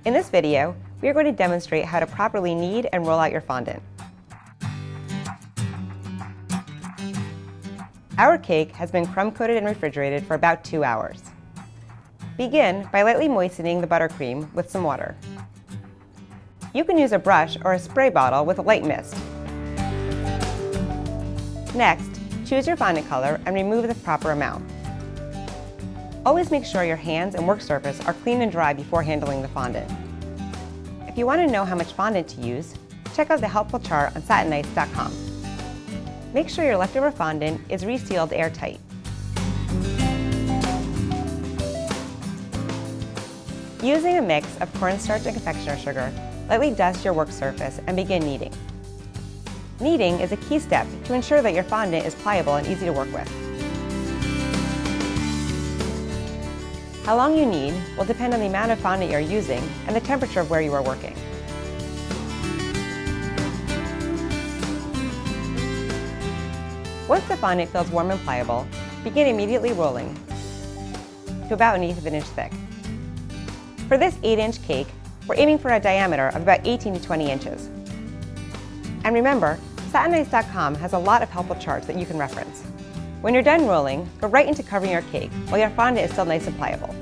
In this video, we are going to demonstrate how to properly knead and roll out your fondant. Our cake has been crumb-coated and refrigerated for about 2 hours. Begin by lightly moistening the buttercream with some water. You can use a brush or a spray bottle with a light mist. Next, choose your fondant color and remove the proper amount. Always make sure your hands and work surface are clean and dry before handling the fondant. If you want to know how much fondant to use, check out the helpful chart on satinice.com. Make sure your leftover fondant is resealed airtight. Using a mix of cornstarch and confectioner sugar, lightly dust your work surface and begin kneading. Kneading is a key step to ensure that your fondant is pliable and easy to work with. How long you knead will depend on the amount of fondant you're using and the temperature of where you are working. Once the fondant feels warm and pliable, begin immediately rolling to about 1/8 of an inch thick. For this 8-inch cake, we're aiming for a diameter of about 18 to 20 inches. And remember, satinice.com has a lot of helpful charts that you can reference. When you're done rolling, go right into covering your cake while your fondant is still nice and pliable.